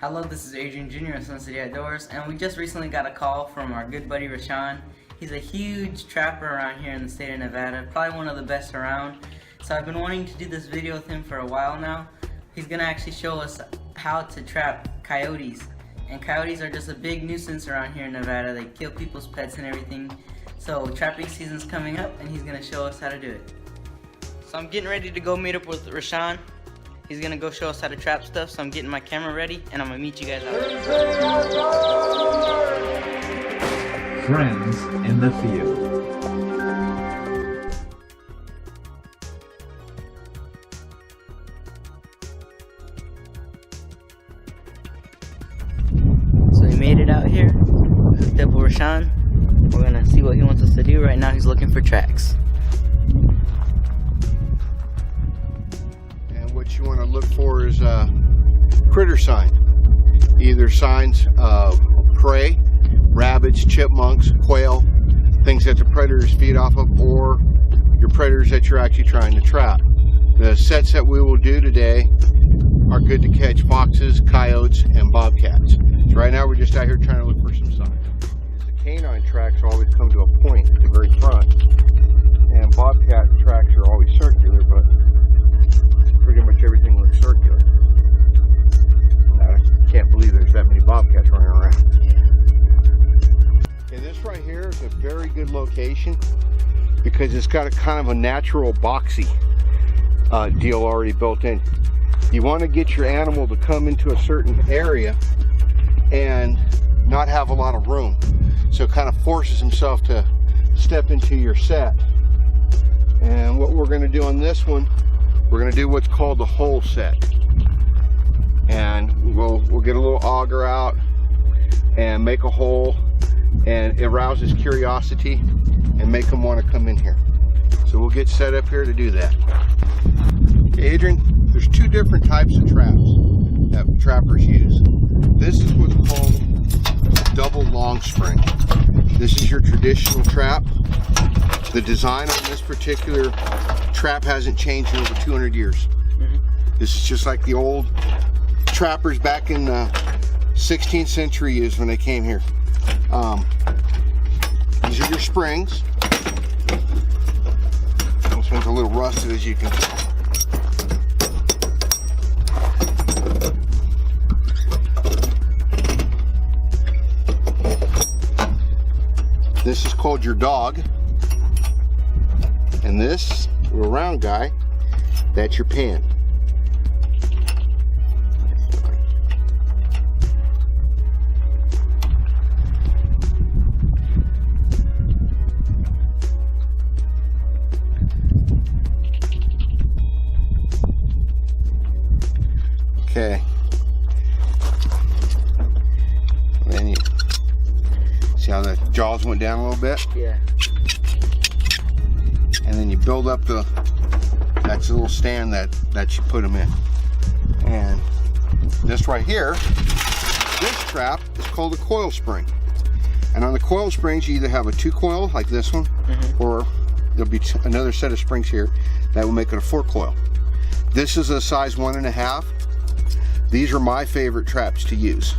Hello, this is Adrian Jr. of Sun City Outdoors, and we just recently got a call from our good buddy Rashawn. He's a huge trapper around here in the state of Nevada, probably one of the best around. So I've been wanting to do this video with him for a while now. He's gonna actually show us how to trap coyotes. And coyotes are just a big nuisance around here in Nevada. They kill people's pets and everything. So trapping season's coming up, and he's gonna show us how to do it. So I'm getting ready to go meet up with Rashawn. He's gonna go show us how to trap stuff, so I'm getting my camera ready, and I'm gonna meet you guys out there. Friends in the field. So we made it out here. We hooked up with Rashawn. We're gonna see what he wants us to do. Right now he's looking for tracks. What you want to look for is a critter sign, either signs of prey, rabbits, chipmunks, quail, things that the predators feed off of, or your predators that you're actually trying to trap. The sets that we will do today are good to catch foxes, coyotes, and bobcats. So right now we're just out here trying to look for some signs. The canine tracks always come to a point at the very front, and bobcat tracks are always circular, but pretty much everything looks circular. I can't believe there's that many bobcats running around. Okay, this right here is a very good location because it's got a kind of a natural boxy deal already built in. You want to get your animal to come into a certain area and not have a lot of room, so it kind of forces himself to step into your set. And what we're going to do on this one, we're going to do what's called the hole set, and we'll get a little auger out and make a hole, and it arouses curiosity and make them want to come in here. So we'll get set up here to do that. Okay, Adrian, there's two different types of traps that trappers use. This is what's called a double long spring. This is your traditional trap. The design on this particular trap hasn't changed in over 200 years. This is just like the old trappers back in the 16th century used when they came here. These are your springs. This one's a little rusted, as you can tell. This is called your dog. And this little round guy, that's your pan. Okay. And then you see how the jaws went down a little bit? Yeah. And then you build up that's a little stand that you put them in. And this right here, this trap is called a coil spring. And on the coil springs, you either have a 2-coil like this one, or there'll be another set of springs here that will make it a 4-coil. This is a size 1.5. These are my favorite traps to use.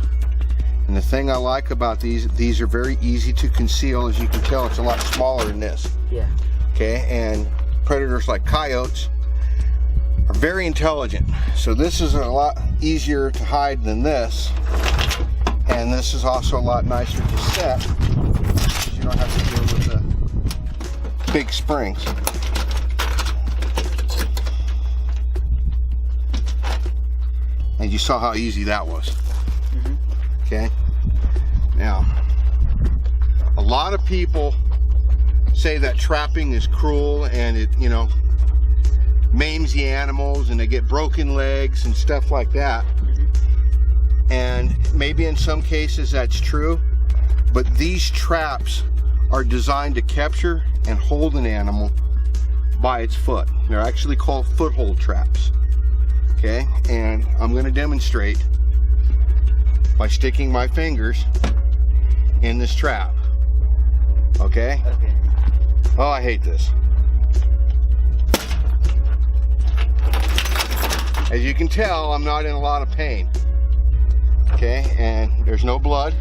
And the thing I like about these are very easy to conceal. As you can tell, it's a lot smaller than this. Yeah. Okay, and predators like coyotes are very intelligent. So this is a lot easier to hide than this. And this is also a lot nicer to set because you don't have to deal with the big springs. And you saw how easy that was. Okay, now a lot of people say that trapping is cruel and it, maims the animals and they get broken legs and stuff like that. And maybe in some cases that's true, but these traps are designed to capture and hold an animal by its foot. They're actually called foothold traps. Okay, and I'm going to demonstrate by sticking my fingers in this trap. Okay? Okay. Oh, I hate this. As you can tell, I'm not in a lot of pain. Okay. Okay, and there's no blood.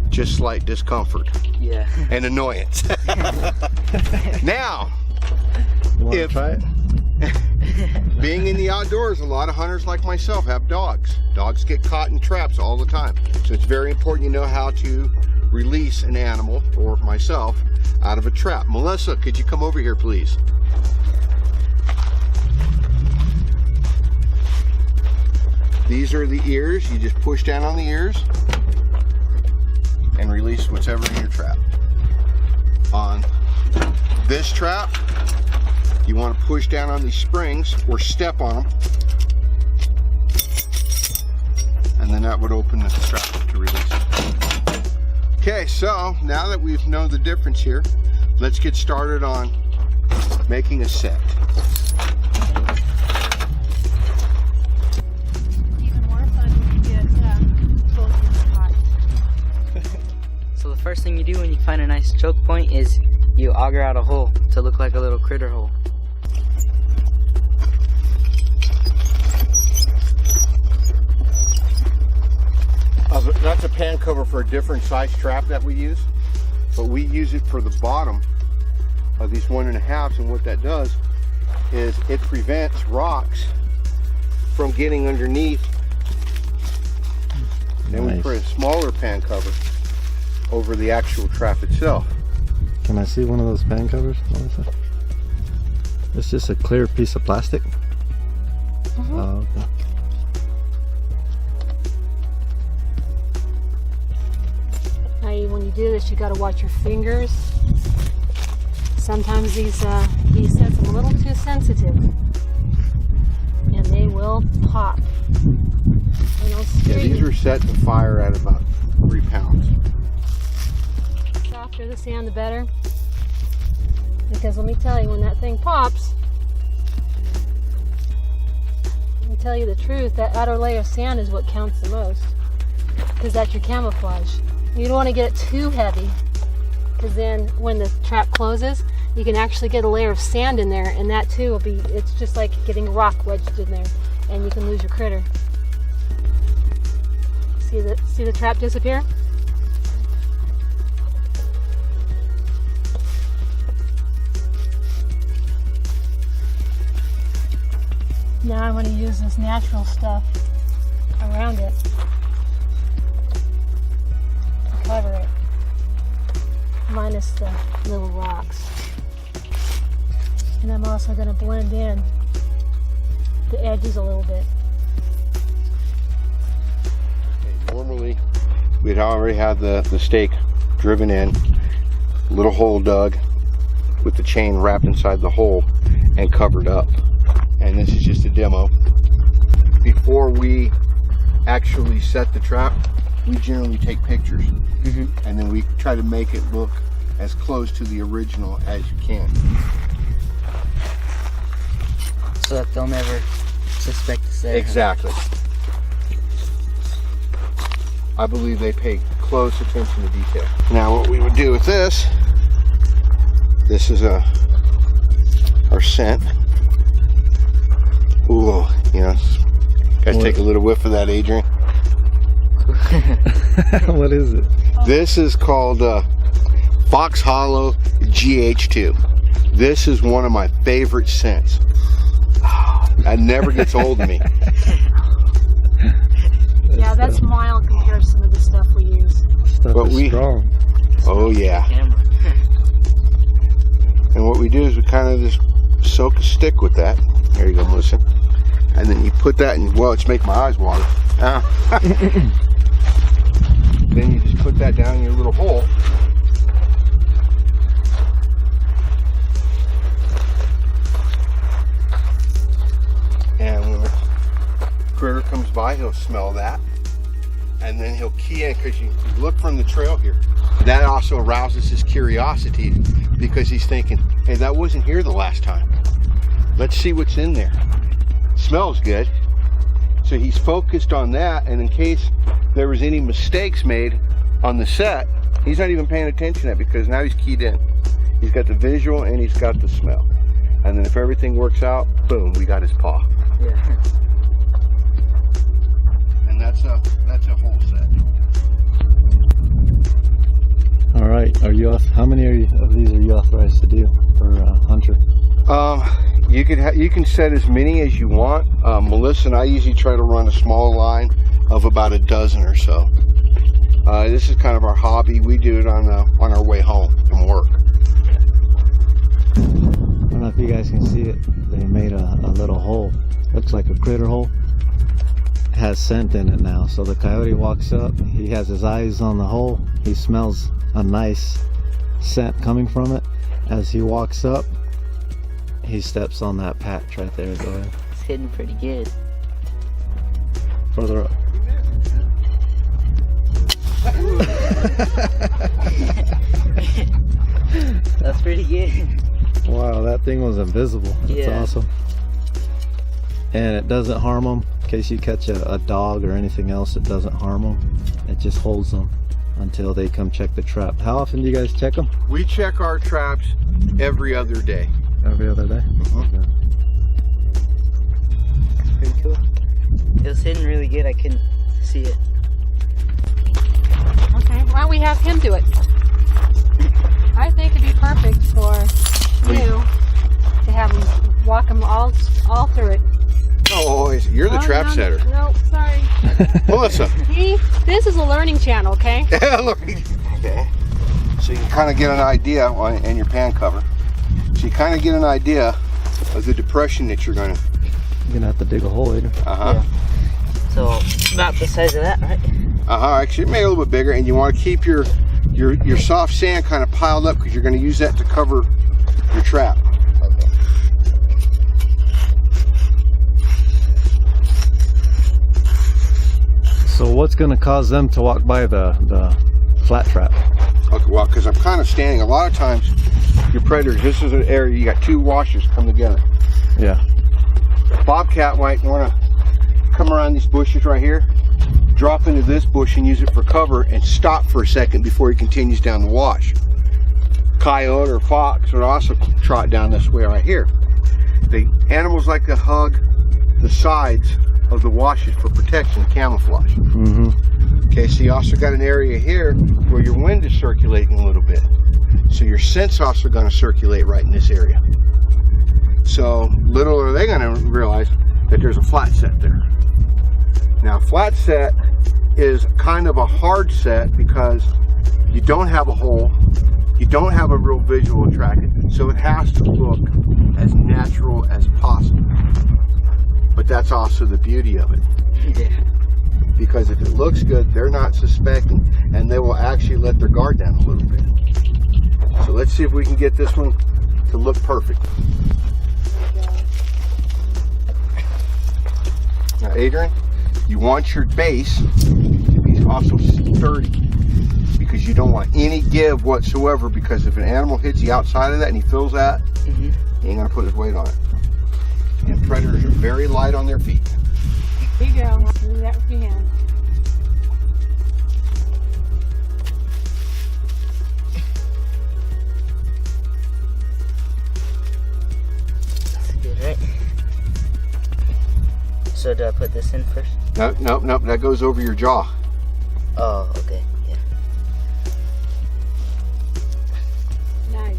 Just slight discomfort. Yeah. And annoyance. Now, You want to try it? being in the outdoors, a lot of hunters like myself have dogs. Dogs get caught in traps all the time. So it's very important you know how to release an animal, or myself, out of a trap. Melissa, could you come over here, please? These are the ears. You just push down on the ears and release whatever's in your trap. On this trap, you want to push down on these springs or step on them, and then that would open the trap to release it. Okay, so now that we've known the difference here, let's get started on making a set. Even more fun when you get both ends hot. So the first thing you do when you find a nice choke point is you auger out a hole to look like a little critter hole. That's a pan cover for a different size trap that we use, but we use it for the bottom of these 1.5s, and what that does is it prevents rocks from getting underneath. Then we put a smaller pan cover over the actual trap itself. Can I see one of those pan covers, Melissa? It's just a clear piece of plastic? Mm-hmm. Oh, okay. Now, when you do this, you got to watch your fingers. Sometimes these sets are a little too sensitive, and they will pop. And they'll Yeah, these are set to fire at about 3 pounds. The softer the sand, the better. Because let me tell you, when that thing pops, let me tell you the truth, that outer layer of sand is what counts the most. Because that's your camouflage. You don't want to get it too heavy, because then when the trap closes, you can actually get a layer of sand in there, and that too will be, it's just like getting a rock wedged in there, and you can lose your critter. See the trap disappear? Now I'm going to use this natural stuff around it to cover it, minus the little rocks. And I'm also going to blend in the edges a little bit. Normally, we'd already had the stake driven in, little hole dug with the chain wrapped inside the hole and covered up. And this is just a demo. Before we actually set the trap, we generally take pictures. Mm-hmm. And then we try to make it look as close to the original as you can. So that they'll never suspect it's there. Exactly. I believe they pay close attention to detail. Now what we would do with this is our scent. Ooh, you know, guys, take a little whiff of that, Adrian. What is it? This is called Fox Hollow GH2. This is one of my favorite scents. That never gets old to me. Yeah, that's mild compared to some of the stuff we use. Stuff But is strong. Oh yeah. Camera. And what we do is we kind of just soak a stick with that. There you go, Melissa. And then you put that in, well, it's making my eyes water. Then you just put that down in your little hole. And when the critter comes by, he'll smell that. And then he'll key in, because you look from the trail here. That also arouses his curiosity, because he's thinking, hey, that wasn't here the last time. Let's see what's in there. Smells good. So he's focused on that, and in case there was any mistakes made on the set, he's not even paying attention to that, because now he's keyed in. He's got the visual and he's got the smell. And then if everything works out, boom, we got his paw. Yeah. And that's a whole set. All right, how many of these are you authorized to do for hunter? You can set as many as you want. Melissa and I usually try to run a small line of about a dozen or so. This is kind of our hobby. We do it on our way home from work. I don't know if you guys can see it. They made a little hole. Looks like a critter hole. It has scent in it now. So the coyote walks up. He has his eyes on the hole. He smells a nice scent coming from it. As he walks up, he steps on that patch right there. Go ahead. It's hidden pretty good. Further up. That's pretty good. Wow, that thing was invisible. That's Yeah. awesome. And it doesn't harm them. In case you catch a dog or anything else, it doesn't harm them. It just holds them until they come check the trap. How often do you guys check them? We check our traps every other day. Every other day? Okay. Pretty cool. It was hidden really good. I couldn't see it. Okay, why don't we have him do it? I think it'd be perfect for you to have him walk them all through it. Oh, you're the trap setter. No, sorry. Melissa. This is a learning channel, okay? Okay. So you kind of get an idea in your pan cover. So you kind of get an idea of the depression that you're gonna. You're gonna have to dig a hole later. Yeah. So about the size of that, right? Actually, maybe a little bit bigger, and you want to keep your soft sand kind of piled up because you're going to use that to cover your trap. Okay. So what's gonna cause them to walk by the flat trap? Okay, well, because I'm kind of standing. A lot of times, your predators. This is an area you got two washers come together. Yeah. Bobcat might want to come around these bushes right here, drop into this bush and use it for cover and stop for a second before he continues down the wash. Coyote or fox would also trot down this way right here. The animals like to hug the sides of the washes for protection, camouflage. Mm-hmm. Okay, so you also got an area here where your wind is circulating a little bit. So your scent's also going to circulate right in this area. So little are they going to realize that there's a flat set there. Now, flat set is kind of a hard set because you don't have a hole, you don't have a real visual attraction, so it has to look as natural as possible. But that's also the beauty of it. Yeah. Because if it looks good, they're not suspecting, and they will actually let their guard down a little bit. So let's see if we can get this one to look perfect. Now, Adrian, you want your base to be also sturdy because you don't want any give whatsoever, because if an animal hits the outside of that and he feels that, he ain't gonna put his weight on it. And predators are very light on their feet. Here you go. Do that with your hand. That's good, right? So do I put this in first? Nope, nope, nope. That goes over your jaw. Oh, okay. Yeah. Nice.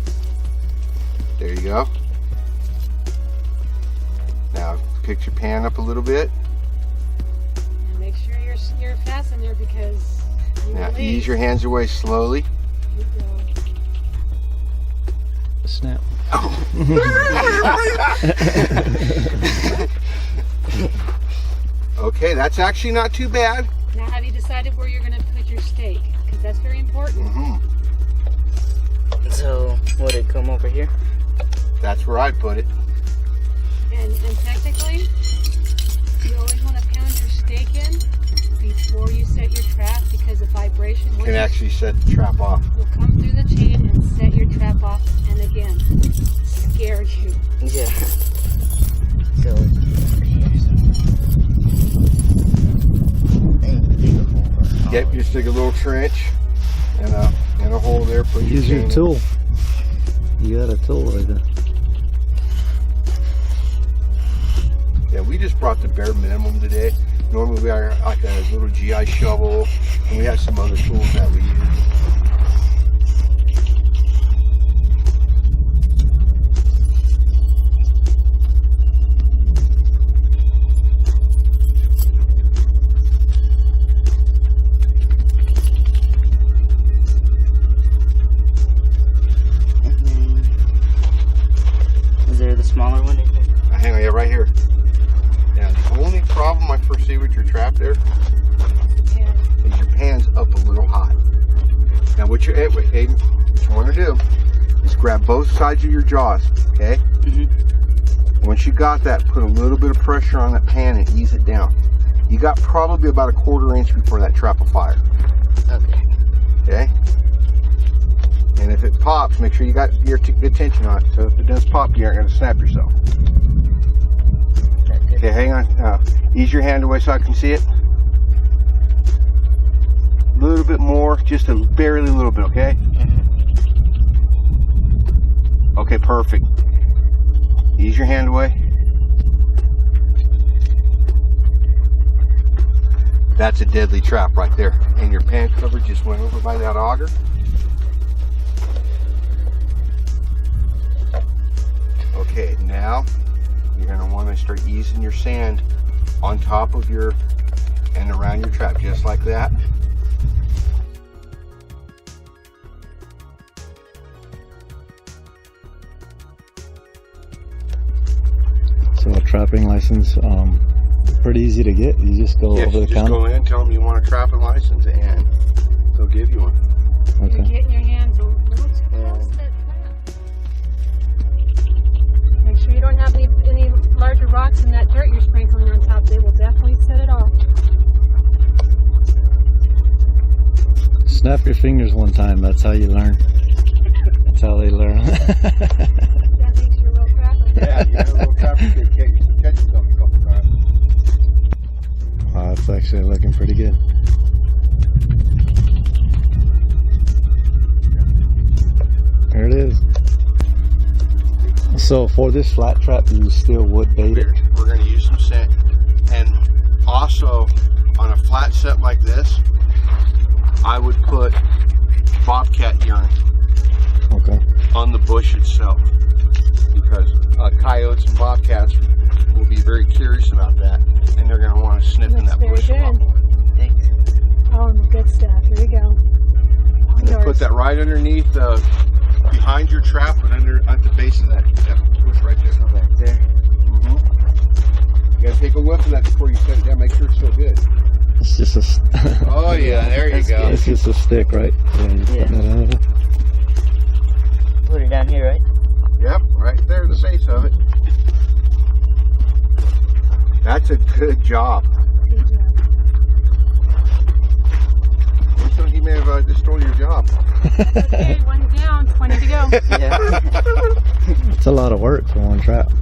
There you go. Now pick your pan up a little bit. And make sure you're fastened there because you Now release. ease your hands away slowly. Here you go. Snap. Okay, that's actually not too bad. Now, have you decided where you're going to put your stake? Because that's very important. So would it come over here? That's where I'd put it. And technically, you always want to pound your stake in before you set your trap, because the vibration Can actually set the trap off. will come through the chain and set your trap off, and again, scared you. Yeah. So over here. And dig a hole. Yep, just dig a little trench and a hole there. Put Use your chain in. tool. You got a tool right there. just brought the bare minimum today. Normally we have like a little GI shovel, and we have some other tools that we use. Is there the smaller one in here? Hang on, yeah, right here. Now, the only problem I foresee with your trap there is your pan's up a little high. Now, what you want to do is grab both sides of your jaws, okay? Once you got that, put a little bit of pressure on that pan and ease it down. You got probably about a 1/4 inch before that trap will fire. Okay? And if it pops, make sure you got your good tension on it. So if it does pop, you aren't going to snap yourself. Okay, hang on. Ease your hand away so I can see it. A little bit more, just a barely little bit, okay? Okay, perfect. Ease your hand away. That's a deadly trap right there. And your pan cover just went over by that auger. Okay, now you're going to want to start easing your sand on top of your and around your trap, just like that. So a trapping license, pretty easy to get. You just go over the counter. Just go in, tell them you want a trapping license, and they'll give you one. Okay. You're getting your hands a little too close to that trap. Make sure you don't have any larger rocks in that dirt you're sprinkling on top. They will definitely set it off. Snap your fingers one time. That's how you learn. That's how they learn. That makes you a real trapper. Yeah, you have a little trapper kid. You should catch yourself a couple times. Wow, it's actually looking pretty good. There it is. So for this flat trap, you still would bait it? We're going to use some sand. And also, on a flat set like this, I would put bobcat yarn on the bush itself, because coyotes and bobcats will be very curious about that, and they're going to want to snip in that bush a lot more. Thanks. Oh, good stuff. Here we go. And put that right underneath, behind your trap, but at the base of that bush right there. Right there. You got to take a whiff of that before you set it down. Make sure it's still good. It's just a... Oh yeah, there you go. It's just a stick, right? Yeah. Put it down here, right? Yep, right there, the face of it. That's a good job. Good job. Looks like he may have just stole your job. Okay, one down, 20 to go. Yeah. It's a lot of work for one trap.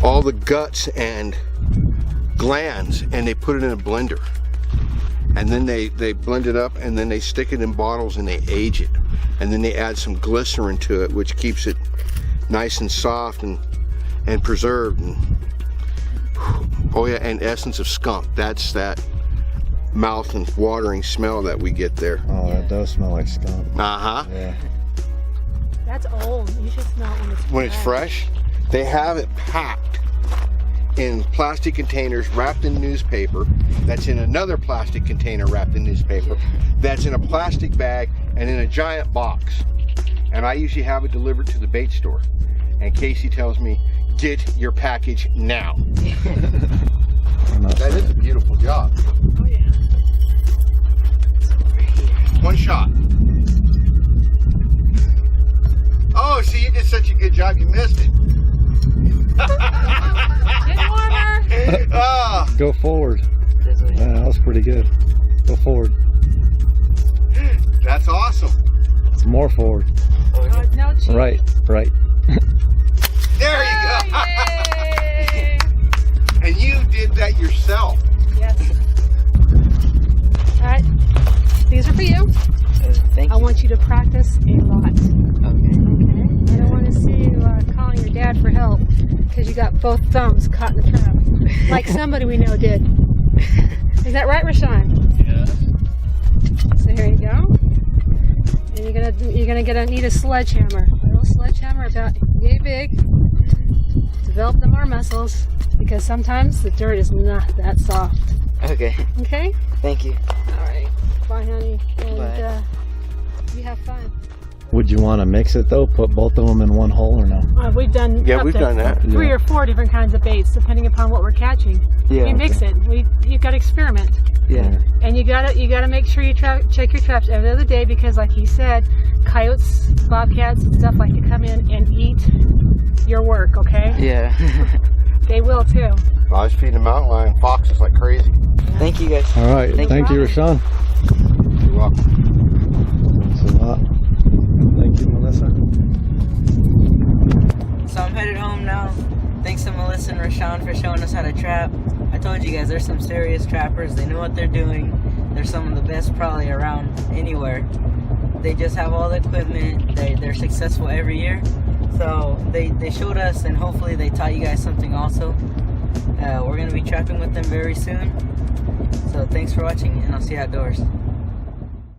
All the guts and glands, and they put it in a blender. And then they blend it up, and then they stick it in bottles and they age it. And then they add some glycerin to it, which keeps it nice and soft and preserved. And, oh yeah, and essence of skunk. That's that mouth and watering smell that we get there. Oh, that does smell like skunk. Uh-huh. Yeah. That's old. You should smell it when it's fresh. When it's fresh, they have it packed in plastic containers wrapped in newspaper, that's in another plastic container wrapped in newspaper, that's in a plastic bag and in a giant box. And I usually have it delivered to the bait store. And Casey tells me, get your package now. That is a beautiful job. Oh yeah. One shot. Oh, see, you did such a good job, you missed it. Go forward. Yeah, that was pretty good. Go forward. That's awesome. It's more forward. No cheating. Right. There you go. Yay. And you did that yourself. Yes. All right. These are for you. Thank I you. want you to practice a lot. Okay. Okay. I don't want to see you calling your dad for help because you got both thumbs caught in the trap. like somebody we know did. Is that right, Rashawn? Yes. So here you go. And you're gonna need a sledgehammer. A little sledgehammer about yay big. Develop the more muscles because sometimes the dirt is not that soft. Okay. Okay? Thank you. All right. Bye, honey. And Bye. You have fun. Would you want to mix it though? Put both of them in one hole or no? We've done We've done that. 3 or 4 different kinds of baits depending upon what we're catching. Yeah. We mix it. You got to experiment. Yeah. And you gotta make sure you check your traps every other day because, like he said, coyotes, bobcats, and stuff like to come in and eat your work. Okay? Yeah. They will too. I was feeding a mountain lion foxes like crazy. Thank you guys. All right. Thank you, Rashawn. You're welcome. Thanks a lot. Thank you, Melissa. So I'm headed home now. Thanks to Melissa and Rashawn for showing us how to trap. I told you guys, there's some serious trappers. They know what they're doing. They're some of the best probably around anywhere. They just have all the equipment. They're successful every year. So they showed us, and hopefully they taught you guys something also. We're going to be trapping with them very soon. So thanks for watching, and I'll see you outdoors.